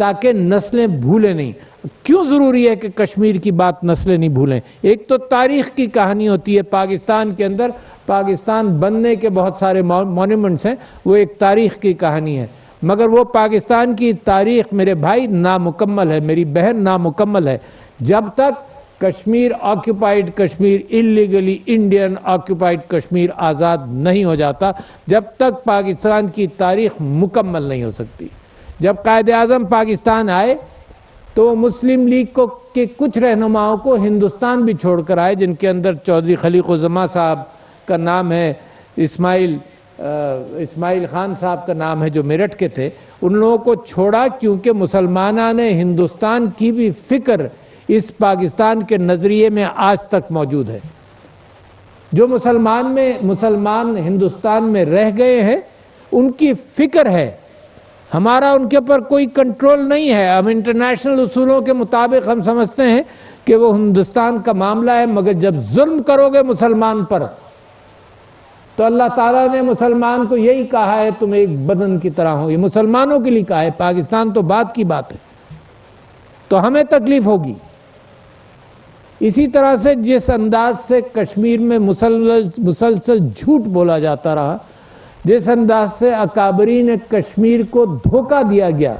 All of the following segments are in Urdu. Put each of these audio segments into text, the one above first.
تاکہ نسلیں بھولیں نہیں. کیوں ضروری ہے کہ کشمیر کی بات نسلیں نہیں بھولیں؟ ایک تو تاریخ کی کہانی ہوتی ہے پاکستان کے اندر، پاکستان بننے کے بہت سارے مونومنٹس ہیں، وہ ایک تاریخ کی کہانی ہے، مگر وہ پاکستان کی تاریخ میرے بھائی نامکمل ہے، میری بہن نامکمل ہے. جب تک کشمیر آکیوپائیڈ کشمیر، انلیگلی انڈین آکیوپائیڈ کشمیر آزاد نہیں ہو جاتا، جب تک پاکستان کی تاریخ مکمل نہیں ہو سکتی. جب قائد اعظم پاکستان آئے تو مسلم لیگ کے کچھ رہنماؤں کو ہندوستان بھی چھوڑ کر آئے، جن کے اندر چودھری خلیق الزماں صاحب کا نام ہے، اسماعیل خان صاحب کا نام ہے جو میرٹھ کے تھے. ان لوگوں کو چھوڑا کیونکہ مسلمانان ہندوستان کی بھی فکر اس پاکستان کے نظریے میں آج تک موجود ہے. جو مسلمان ہندوستان میں رہ گئے ہیں ان کی فکر ہے، ہمارا ان کے اوپر کوئی کنٹرول نہیں ہے. ہم انٹرنیشنل اصولوں کے مطابق ہم سمجھتے ہیں کہ وہ ہندوستان کا معاملہ ہے، مگر جب ظلم کرو گے مسلمان پر تو اللہ تعالیٰ نے مسلمان کو یہی کہا ہے تم ایک بدن کی طرح ہو. یہ مسلمانوں کے لیے کہا ہے، پاکستان تو بات کی بات ہے، تو ہمیں تکلیف ہوگی. اسی طرح سے جس انداز سے کشمیر میں مسلسل جھوٹ بولا جاتا رہا، جس انداز سے اکابرین کشمیر کو دھوکہ دیا گیا،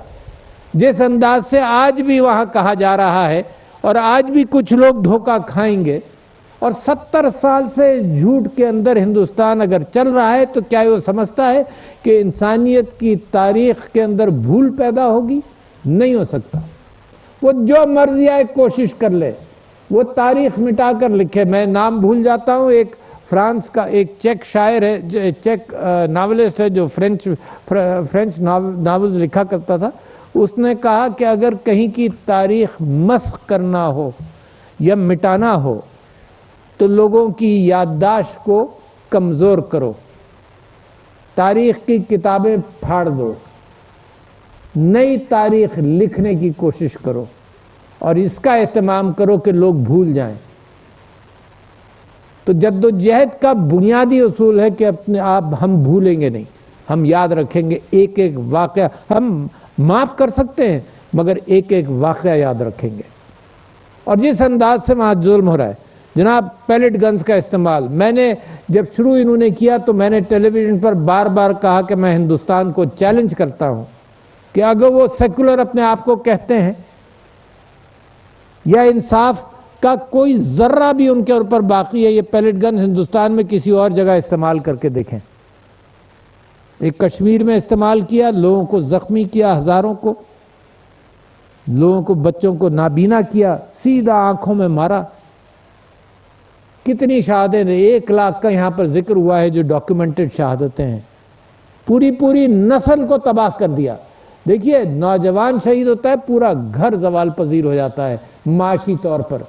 جس انداز سے آج بھی وہاں کہا جا رہا ہے اور آج بھی کچھ لوگ دھوکہ کھائیں گے، اور 70 سال سے جھوٹ کے اندر ہندوستان اگر چل رہا ہے تو کیا وہ سمجھتا ہے کہ انسانیت کی تاریخ کے اندر بھول پیدا ہوگی؟ نہیں ہو سکتا. وہ جو مرضی آئے کوشش کر لے، وہ تاریخ مٹا کر لکھے. میں نام بھول جاتا ہوں، ایک فرانس کا ایک چیک شاعر ہے، چیک ناولسٹ ہے جو فرینچ ناولز لکھا کرتا تھا. اس نے کہا کہ اگر کہیں کی تاریخ مسخ کرنا ہو یا مٹانا ہو تو لوگوں کی یادداشت کو کمزور کرو، تاریخ کی کتابیں پھاڑ دو، نئی تاریخ لکھنے کی کوشش کرو اور اس کا اہتمام کرو کہ لوگ بھول جائیں. تو جدوجہد کا بنیادی اصول ہے کہ اپنے آپ ہم بھولیں گے نہیں، ہم یاد رکھیں گے. ایک ایک واقعہ ہم معاف کر سکتے ہیں مگر ایک ایک واقعہ یاد رکھیں گے. اور جس انداز سے وہاں ظلم ہو رہا ہے جناب، پیلٹ گنز کا استعمال، میں نے جب شروع انہوں نے کیا تو میں نے ٹیلی ویژن پر بار بار کہا کہ میں ہندوستان کو چیلنج کرتا ہوں کہ اگر وہ سیکولر اپنے آپ کو کہتے ہیں یا انصاف کا کوئی ذرہ بھی ان کے اوپر باقی ہے، یہ پیلٹ گن ہندوستان میں کسی اور جگہ استعمال کر کے دیکھیں. ایک کشمیر میں استعمال کیا، لوگوں کو زخمی کیا، ہزاروں کو، لوگوں کو، بچوں کو نابینا کیا، سیدھا آنکھوں میں مارا. کتنی شہادتیں، 1 لاکھ کا یہاں پر ذکر ہوا ہے جو ڈاکیومنٹڈ شہادتیں ہیں. پوری نسل کو تباہ کر دیا. دیکھیے نوجوان شہید ہوتا ہے، پورا گھر زوال پذیر ہو جاتا ہے معاشی طور پر،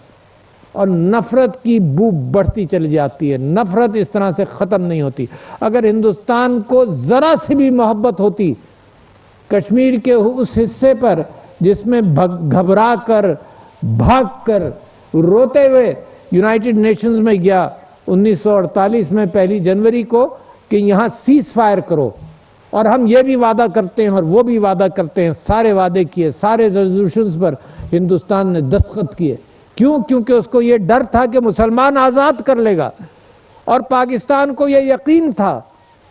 اور نفرت کی بو بڑھتی چلی جاتی ہے. نفرت اس طرح سے ختم نہیں ہوتی. اگر ہندوستان کو ذرا سی بھی محبت ہوتی کشمیر کے اس حصے پر جس میں گھبرا کر، بھاگ کر، روتے ہوئے یونائٹڈ نیشنز میں گیا 1948 میں 1 جنوری کو کہ یہاں سیز فائر کرو، اور ہم یہ بھی وعدہ کرتے ہیں اور وہ بھی وعدہ کرتے ہیں، سارے وعدے کیے، سارے ریزولوشنز پر ہندوستان نے دستخط کیے. کیوں؟ کیونکہ اس کو یہ ڈر تھا کہ مسلمان آزاد کر لے گا، اور پاکستان کو یہ یقین تھا.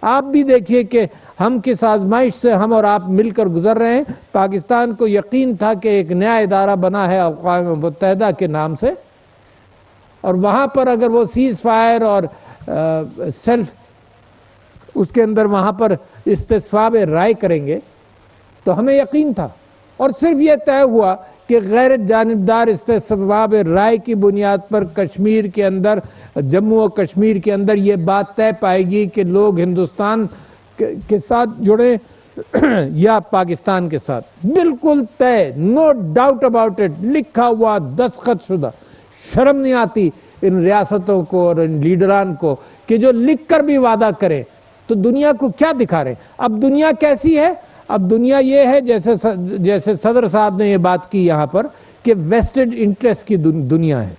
آپ بھی دیکھیے کہ ہم کس آزمائش سے ہم اور آپ مل کر گزر رہے ہیں. پاکستان کو یقین تھا کہ ایک نیا ادارہ بنا ہے اقوام متحدہ کے نام سے، اور وہاں پر اگر وہ سیز فائر اور سیلف اس کے اندر وہاں پر استصواب رائے کریں گے تو ہمیں یقین تھا. اور صرف یہ طے ہوا کہ غیر جانبدار استصواب رائے کی بنیاد پر کشمیر کے اندر، جموں و کشمیر کے اندر یہ بات طے پائے گی کہ لوگ ہندوستان کے ساتھ جڑیں یا پاکستان کے ساتھ. بالکل طے، نو ڈاؤٹ اباؤٹ اٹ، لکھا ہوا، دستخط شدہ. شرم نہیں آتی ان ریاستوں کو اور ان لیڈران کو کہ جو لکھ کر بھی وعدہ کریں تو دنیا کو کیا دکھا رہے ہیں؟ اب دنیا کیسی ہے؟ اب دنیا یہ ہے جیسے صدر صاحب نے یہ بات کی یہاں پر کہ ویسٹڈ انٹرسٹ کی دنیا ہے،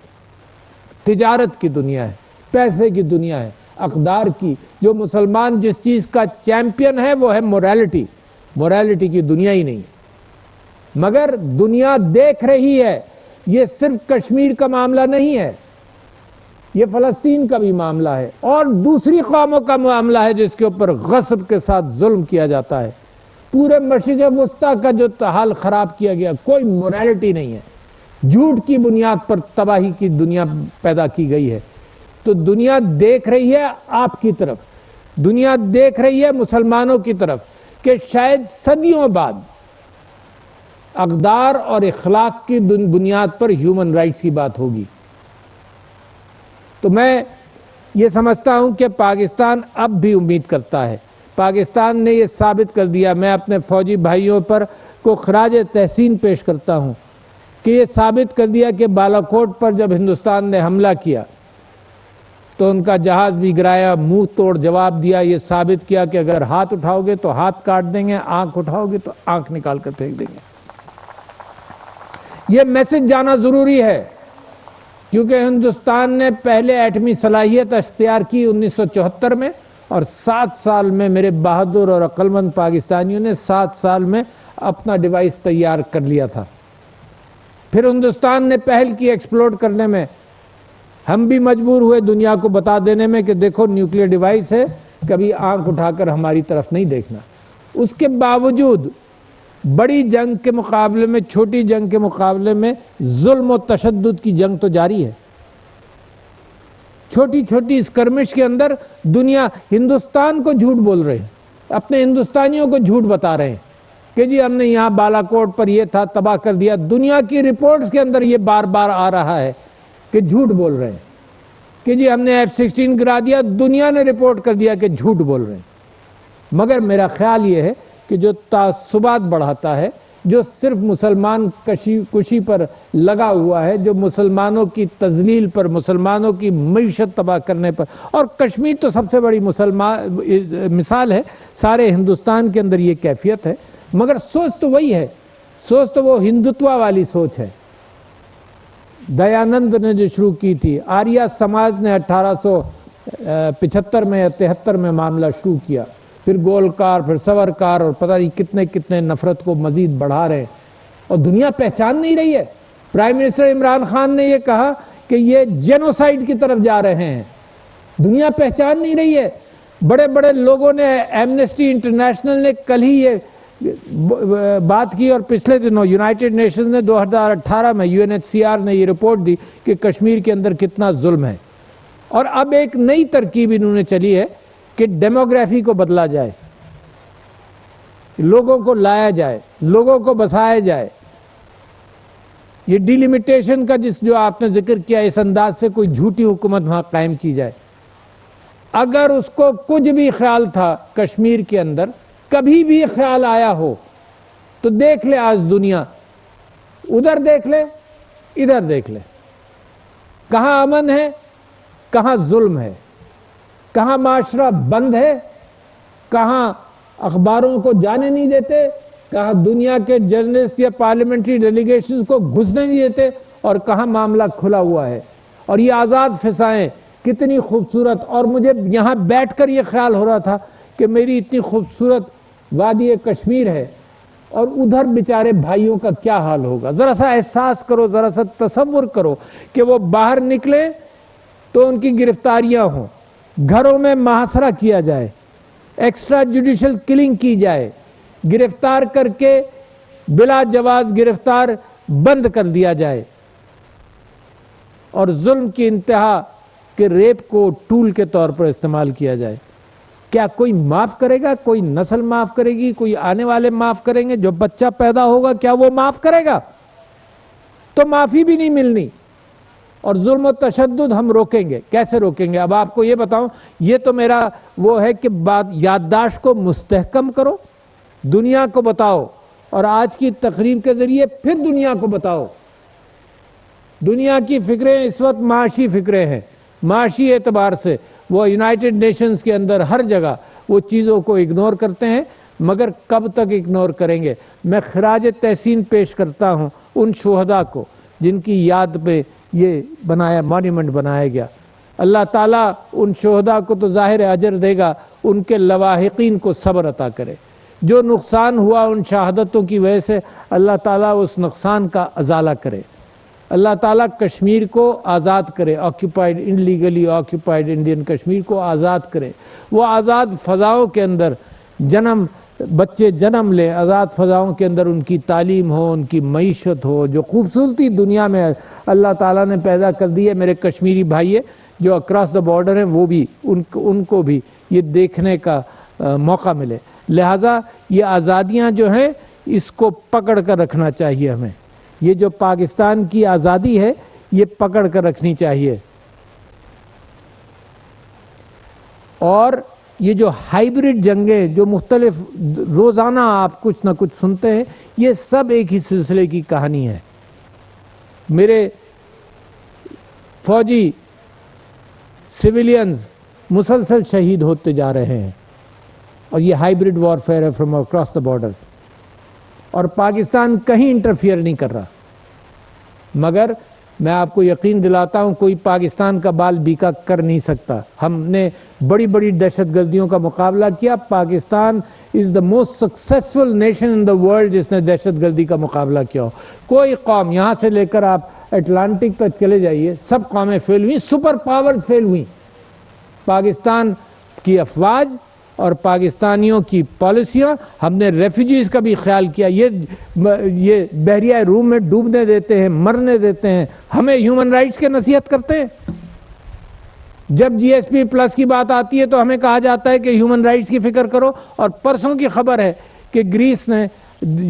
تجارت کی دنیا ہے، پیسے کی دنیا ہے، اقدار کی. جو مسلمان جس چیز کا چیمپئن ہے وہ ہے موریلٹی. موریلٹی کی دنیا ہی نہیں ہے. مگر دنیا دیکھ رہی ہے یہ صرف کشمیر کا معاملہ نہیں ہے، یہ فلسطین کا بھی معاملہ ہے اور دوسری قوموں کا معاملہ ہے جس کے اوپر غصب کے ساتھ ظلم کیا جاتا ہے۔ پورے مشرق وسطیٰ کا جو حال خراب کیا گیا، کوئی موریلٹی نہیں ہے، جھوٹ کی بنیاد پر تباہی کی دنیا پیدا کی گئی ہے۔ تو دنیا دیکھ رہی ہے آپ کی طرف، دنیا دیکھ رہی ہے مسلمانوں کی طرف کہ شاید صدیوں بعد اقدار اور اخلاق کی بنیاد پر ہیومن رائٹس کی بات ہوگی۔ تو میں یہ سمجھتا ہوں کہ پاکستان اب بھی امید کرتا ہے، پاکستان نے یہ ثابت کر دیا، میں اپنے فوجی بھائیوں پر کو خراج تحسین پیش کرتا ہوں کہ یہ ثابت کر دیا کہ بالاکوٹ پر جب ہندوستان نے حملہ کیا تو ان کا جہاز بھی گرایا، منہ توڑ جواب دیا، یہ ثابت کیا کہ اگر ہاتھ اٹھاؤ گے تو ہاتھ کاٹ دیں گے، آنکھ اٹھاؤ گے تو آنکھ نکال کر پھینک دیں گے۔ یہ میسج جانا ضروری ہے کیونکہ ہندوستان نے پہلے ایٹمی صلاحیت اختیار کی 1974 میں، اور 7 سال میں میرے بہادر اور عقل مند پاکستانیوں نے 7 سال میں اپنا ڈیوائس تیار کر لیا تھا۔ پھر ہندوستان نے پہل کی ایکسپلوڈ کرنے میں، ہم بھی مجبور ہوئے دنیا کو بتا دینے میں کہ دیکھو نیوکلیئر ڈیوائس ہے، کبھی آنکھ اٹھا کر ہماری طرف نہیں دیکھنا۔ اس کے باوجود بڑی جنگ کے مقابلے میں، چھوٹی جنگ کے مقابلے میں ظلم و تشدد کی جنگ تو جاری ہے۔ چھوٹی چھوٹی اسکرمش کے اندر دنیا ہندوستان کو جھوٹ بول رہے ہیں، اپنے ہندوستانیوں کو جھوٹ بتا رہے ہیں کہ جی ہم نے یہاں بالاکوٹ پر یہ تھا، تباہ کر دیا۔ دنیا کی رپورٹس کے اندر یہ بار بار آ رہا ہے کہ جھوٹ بول رہے ہیں کہ جی ہم نے F-16 گرا دیا، دنیا نے رپورٹ کر دیا کہ جھوٹ بول رہے ہیں۔ مگر میرا خیال یہ ہے کہ جو تعصبات بڑھاتا ہے، جو صرف مسلمان کشی پر لگا ہوا ہے، جو مسلمانوں کی تذلیل پر، مسلمانوں کی معیشت تباہ کرنے پر، اور کشمیر تو سب سے بڑی مثال ہے، سارے ہندوستان کے اندر یہ کیفیت ہے، مگر سوچ تو وہی ہے، سوچ تو وہ ہندوتوا والی سوچ ہے۔ دیانند نے جو شروع کی تھی، آریہ سماج نے 1875 میں یا 73 میں معاملہ شروع کیا، پھر گولکار، پھر سورکار، اور پتہ نہیں کتنے کتنے نفرت کو مزید بڑھا رہے ہیں، اور دنیا پہچان نہیں رہی ہے۔ پرائم منسٹر عمران خان نے یہ کہا کہ یہ جینوسائیڈ کی طرف جا رہے ہیں، دنیا پہچان نہیں رہی ہے۔ بڑے بڑے لوگوں نے، ایمنسٹی انٹرنیشنل نے کل ہی یہ بات کی، اور پچھلے دنوں یونائٹڈ نیشنز نے 2018 میں UNHCR نے یہ رپورٹ دی کہ کشمیر کے اندر کتنا ظلم ہے۔ اور اب ایک نئی ترکیب انہوں نے چلی ہے کہ ڈیموگرافی کو بدلا جائے، لوگوں کو لایا جائے، لوگوں کو بسایا جائے۔ یہ ڈیلیمیٹیشن کا جو آپ نے ذکر کیا، اس انداز سے کوئی جھوٹی حکومت وہاں قائم کی جائے۔ اگر اس کو کچھ بھی خیال تھا کشمیر کے اندر، کبھی بھی خیال آیا ہو، تو دیکھ لے آج دنیا، ادھر دیکھ لے، ادھر دیکھ لے، کہاں امن ہے، کہاں ظلم ہے، کہاں معاشرہ بند ہے، کہاں اخباروں کو جانے نہیں دیتے، کہاں دنیا کے جرنلسٹ یا پارلیمنٹری ڈیلیگیشنز کو گھسنے نہیں دیتے، اور کہاں معاملہ کھلا ہوا ہے۔ اور یہ آزاد فضائیں کتنی خوبصورت، اور مجھے یہاں بیٹھ کر یہ خیال ہو رہا تھا کہ میری اتنی خوبصورت وادی کشمیر ہے، اور ادھر بیچارے بھائیوں کا کیا حال ہوگا۔ ذرا سا احساس کرو، ذرا سا تصور کرو کہ وہ باہر نکلیں تو ان کی گرفتاریاں ہوں، گھروں میں محاصرہ کیا جائے، ایکسٹرا جوڈیشل کلنگ کی جائے، گرفتار کر کے بلا جواز گرفتار بند کر دیا جائے، اور ظلم کی انتہا کہ ریپ کو ٹول کے طور پر استعمال کیا جائے۔ کیا کوئی معاف کرے گا؟ کوئی نسل معاف کرے گی؟ کوئی آنے والے معاف کریں گے؟ جو بچہ پیدا ہوگا کیا وہ معاف کرے گا؟ تو معافی بھی نہیں ملنی۔ اور ظلم و تشدد ہم روکیں گے، کیسے روکیں گے؟ اب آپ کو یہ بتاؤں، یہ تو میرا وہ ہے کہ یادداشت کو مستحکم کرو، دنیا کو بتاؤ، اور آج کی تقریب کے ذریعے پھر دنیا کو بتاؤ۔ دنیا کی فکریں اس وقت معاشی فکریں ہیں، معاشی اعتبار سے وہ یونائٹڈ نیشنز کے اندر ہر جگہ وہ چیزوں کو اگنور کرتے ہیں، مگر کب تک اگنور کریں گے؟ میں خراج تحسین پیش کرتا ہوں ان شہداء کو جن کی یاد پہ یہ مانیمنٹ بنایا گیا۔ اللہ تعالیٰ ان شہداء کو تو ظاہر اجر دے گا، ان کے لواحقین کو صبر عطا کرے۔ جو نقصان ہوا ان شہادتوں کی وجہ سے اللہ تعالیٰ اس نقصان کا ازالہ کرے، اللہ تعالیٰ کشمیر کو آزاد کرے، occupied illegally occupied Indian Kashmir کو آزاد کرے، وہ آزاد فضاؤں کے اندر بچے جنم لیں، آزاد فضاؤں کے اندر ان کی تعلیم ہو، ان کی معیشت ہو، جو خوبصورتی دنیا میں اللہ تعالیٰ نے پیدا کر دی ہے۔ میرے کشمیری بھائی جو اکراس دا بارڈر ہیں وہ بھی ان کو بھی یہ دیکھنے کا موقع ملے۔ لہٰذا یہ آزادیاں جو ہیں اس کو پکڑ کر رکھنا چاہیے ہمیں، یہ جو پاکستان کی آزادی ہے یہ پکڑ کر رکھنی چاہیے۔ اور یہ جو ہائیبرڈ جنگیں جو مختلف روزانہ آپ کچھ نہ کچھ سنتے ہیں، یہ سب ایک ہی سلسلے کی کہانی ہے۔ میرے فوجی سویلینز مسلسل شہید ہوتے جا رہے ہیں، اور یہ ہائیبرڈ وارفیئر ہے فرام اکراس دا بارڈر، اور پاکستان کہیں انٹرفیئر نہیں کر رہا۔ مگر میں آپ کو یقین دلاتا ہوں کوئی پاکستان کا بال بیکا کر نہیں سکتا۔ ہم نے بڑی بڑی دہشت گردیوں کا مقابلہ کیا، Pakistan is the most successful nation in the world جس نے دہشت گردی کا مقابلہ کیا ہو۔ کوئی قوم یہاں سے لے کر آپ اٹلانٹک تک چلے جائیے، سب قومیں فیل ہوئیں، سپر پاورز فیل ہوئیں۔ پاکستان کی افواج اور پاکستانیوں کی پالیسیاں، ہم نے ریفیوجیز کا بھی خیال کیا، یہ بحریہ روم میں ڈوبنے دیتے ہیں، مرنے دیتے ہیں، ہمیں ہیومن رائٹس کے نصیحت کرتے ہیں۔ جب جی ایس پی پلس کی بات آتی ہے تو ہمیں کہا جاتا ہے کہ ہیومن رائٹس کی فکر کرو، اور پرسوں کی خبر ہے کہ گریس نے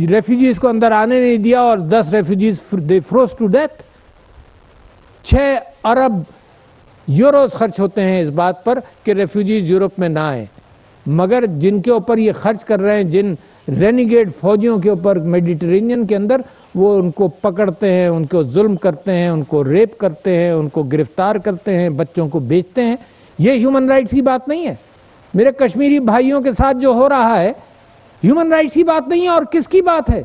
ریفیوجیز کو اندر آنے نہیں دیا اور 10 refugees they froze to death. 6 ارب یوروز خرچ ہوتے ہیں اس بات پر کہ ریفیوجیز یورپ میں نہ آئیں، مگر جن کے اوپر یہ خرچ کر رہے ہیں، جن رینیگیڈ فوجیوں کے اوپر میڈیٹرینین کے اندر، وہ ان کو پکڑتے ہیں، ان کو ظلم کرتے ہیں، ان کو ریپ کرتے ہیں، ان کو گرفتار کرتے ہیں، بچوں کو بیچتے ہیں۔ یہ ہیومن رائٹس کی بات نہیں ہے۔ میرے کشمیری بھائیوں کے ساتھ جو ہو رہا ہے ہیومن رائٹس کی بات نہیں ہے، اور کس کی بات ہے؟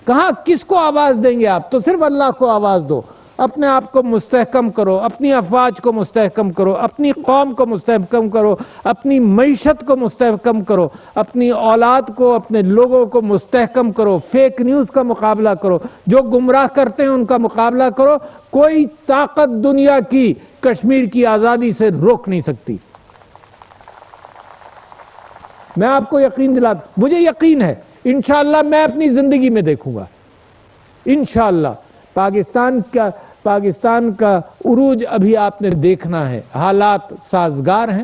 کہاں کس کو آواز دیں گے آپ؟ تو صرف اللہ کو آواز دو، اپنے آپ کو مستحکم کرو، اپنی افواج کو مستحکم کرو، اپنی قوم کو مستحکم کرو، اپنی معیشت کو مستحکم کرو، اپنی اولاد کو، اپنے لوگوں کو مستحکم کرو، فیک نیوز کا مقابلہ کرو، جو گمراہ کرتے ہیں ان کا مقابلہ کرو۔ کوئی طاقت دنیا کی کشمیر کی آزادی سے روک نہیں سکتی۔ میں آپ کو یقین دلاتا، مجھے یقین ہے انشاءاللہ میں اپنی زندگی میں دیکھوں گا، انشاءاللہ پاکستان کا عروج ابھی آپ نے دیکھنا ہے، حالات سازگار ہیں،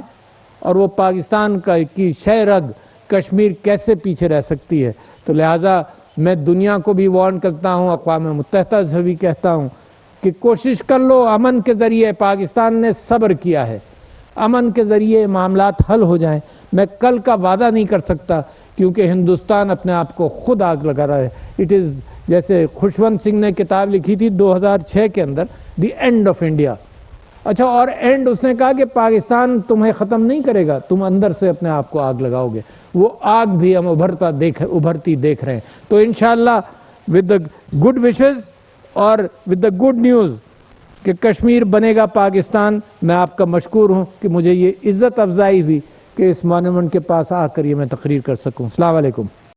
اور وہ پاکستان کی شہ رگ کشمیر کیسے پیچھے رہ سکتی ہے۔ تو لہٰذا میں دنیا کو بھی وارن کرتا ہوں، اقوام متحدہ سے بھی کہتا ہوں کہ کوشش کر لو، امن کے ذریعے پاکستان نے صبر کیا ہے، امن کے ذریعے معاملات حل ہو جائیں۔ میں کل کا وعدہ نہیں کر سکتا کیونکہ ہندوستان اپنے آپ کو خود آگ لگا رہا ہے۔ اٹ از جیسے خوشونت سنگھ نے کتاب لکھی تھی 2006 کے اندر، دی اینڈ آف انڈیا۔ اچھا، اور اینڈ اس نے کہا کہ پاکستان تمہیں ختم نہیں کرے گا، تم اندر سے اپنے آپ کو آگ لگاؤ گے۔ وہ آگ بھی ہم ابھرتی دیکھ رہے ہیں۔ تو انشاءاللہ ود دا گڈ وشز اور ود دا گڈ نیوز کہ کشمیر بنے گا پاکستان، میں آپ کا مشکور ہوں کہ مجھے یہ عزت افزائی ہوئی کہ اس مانیمنٹ کے پاس آ کر یہ میں تقریر کر سکوں۔ السلام علیکم۔